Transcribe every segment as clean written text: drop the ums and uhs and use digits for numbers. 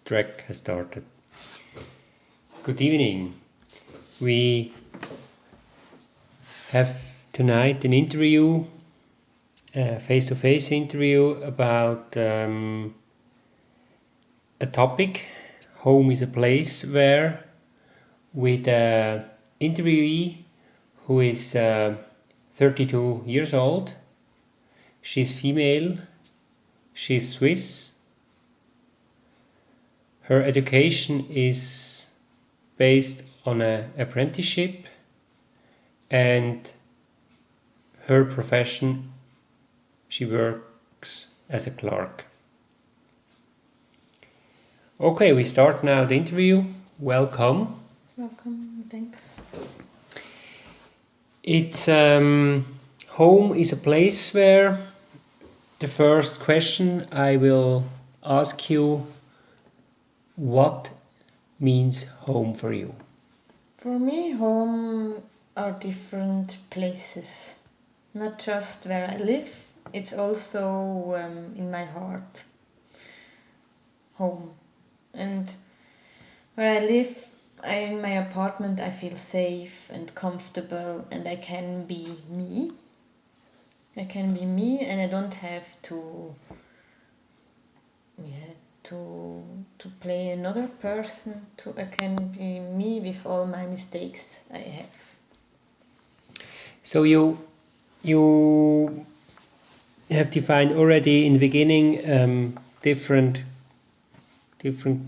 track has started. Good evening. We have tonight an interview, a face-to-face interview about a topic. Home is a place where, with an interviewee who is 32 years old. She's female. She's Swiss. Her education is based on an apprenticeship, and her profession, she works as a clerk. Okay, we start now the interview. Welcome. Welcome, thanks. It's home is a place where. The first question I will ask you, what means home for you? For me, home are different places. Not just where I live, it's also in my heart. Home. And where I live, in my apartment, I feel safe and comfortable, and I can be me. I can be me, and I don't have to play another person. I can be me with all my mistakes I have. So you have defined already in the beginning different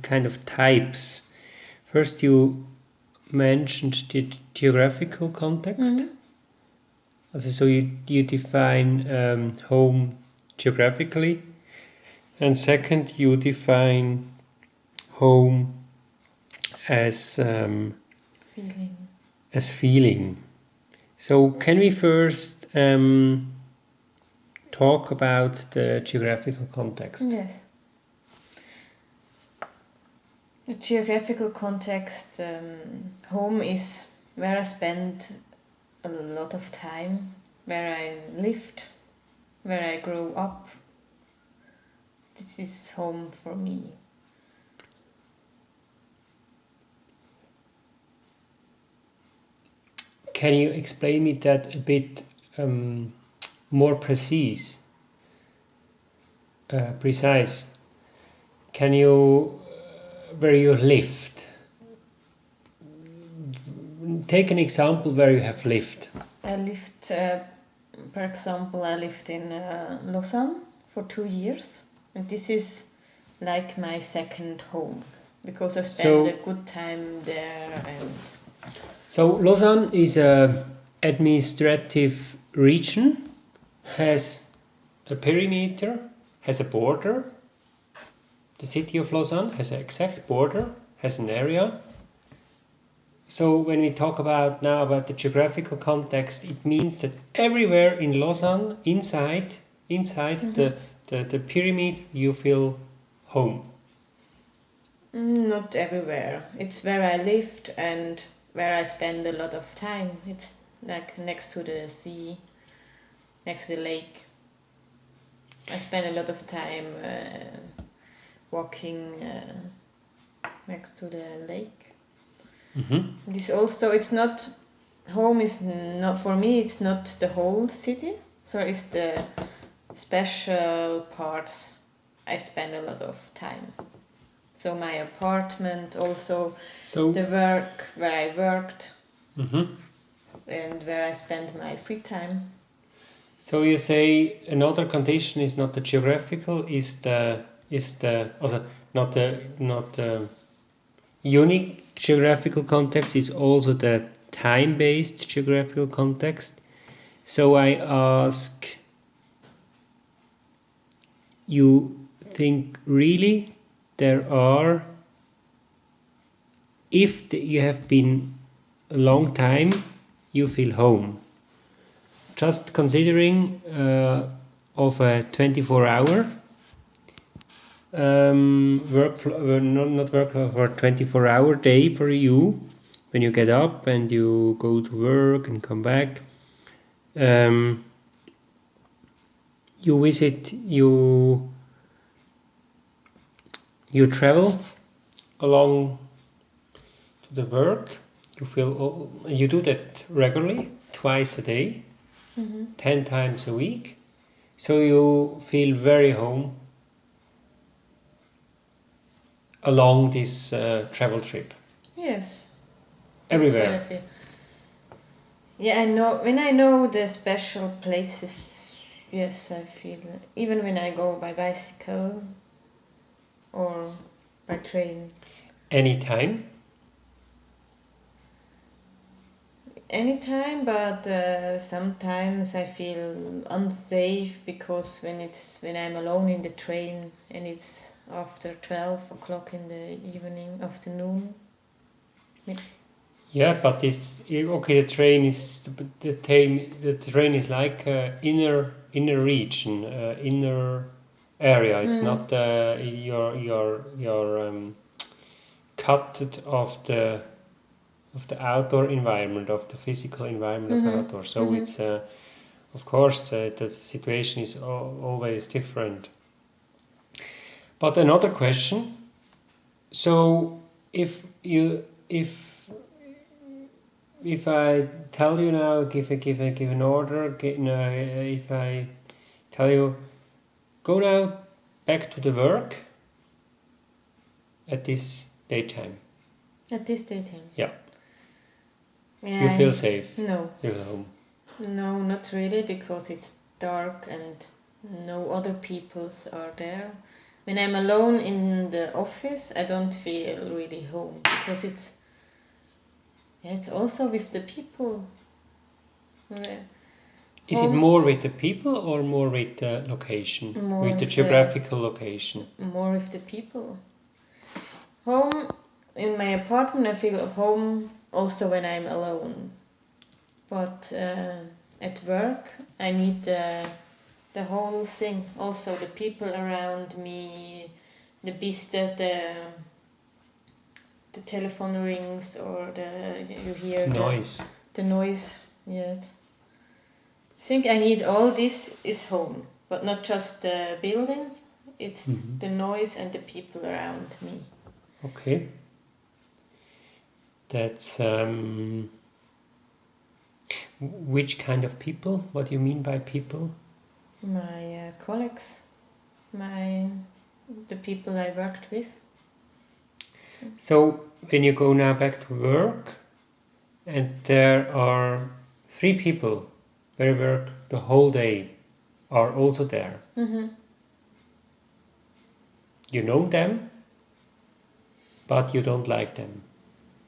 kind of types. First, you mentioned the geographical context. Mm-hmm. So you define home geographically, and second you define home as feeling. So can we first talk about the geographical context? Yes. The geographical context, home is where I spend a lot of time, where I lived, where I grew up. This is home for me. Can you explain me that a bit more precise? Can you, where you lived? Take an example where you have lived. I lived, for example, I lived in Lausanne for 2 years, and this is like my second home because I spent a good time there. And so Lausanne is a administrative region, has a perimeter, has a border. The city of Lausanne has an exact border, has an area. So when we talk about the geographical context, it means that everywhere in Lausanne, inside mm-hmm. the pyramid, you feel home. Not everywhere. It's where I lived and where I spend a lot of time. It's like next to the sea, next to the lake. I spend a lot of time walking next to the lake. Mm-hmm. This also, it's not, home is not, for me, it's not the whole city. So it's the special parts I spend a lot of time. So my apartment, also the work where I worked, mm-hmm. and where I spend my free time. So you say another condition is not the geographical, is also not the unique geographical context, is also the time-based geographical context. So I ask, you think really there are, if you have been a long time, you feel home? Just considering of a 24-hour not work for a 24-hour day for you, when you get up and you go to work and come back, you visit, you travel along to the work. You do that regularly, twice a day, 10 times a week. So you feel very home along this travel trip. Yes. Everywhere. That's what I feel. Yeah, I know. When I know the special places, yes, I feel. Even when I go by bicycle or by train. Anytime? Anytime, but sometimes I feel unsafe because when I'm alone in the train and it's after 12 o'clock in the evening, afternoon. Yeah, but okay. The train is like inner region, inner area. It's not your cut of the outdoor environment, of the physical environment of outdoor. So it's of course the situation is always different. But another question. So if I tell you now, give an order, if I tell you, go now back to the work at this daytime. At this daytime? Yeah. Yeah. You feel safe? No. You're home? No, not really, because it's dark and no other peoples are there. When I'm alone in the office, I don't feel really home because it's also with the people. Is it more with the people or more with the location? More with the geographical location? More with the people. Home, in my apartment, I feel home also when I'm alone. But at work, I need the whole thing. Also the people around me, the telephone rings, or you hear noise. The noise. Yes. I think I need all this is home, but not just the buildings. It's the noise and the people around me. Okay. That's which kind of people? What do you mean by people? My colleagues, the people I worked with. So when you go now back to work, and there are 3 people where you work the whole day, are also there. You know them, but you don't like them.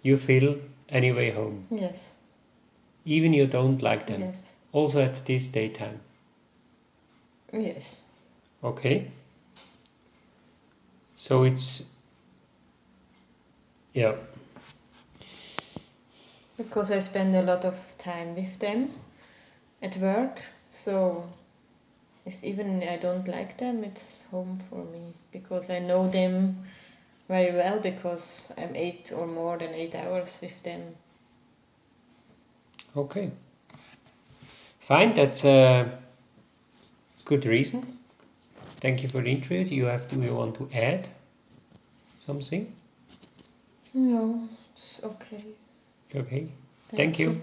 You feel anyway home. Yes. Even you don't like them. Yes. Also at this daytime. Yes. Okay. So it's, yeah. Because I spend a lot of time with them at work, so even I don't like them, it's home for me, because I know them very well, because I'm 8 or more than 8 hours with them. Okay. Fine, that's a good reason. Thank you for the interview. Do you want to add something? No, it's okay. It's okay. Thank you.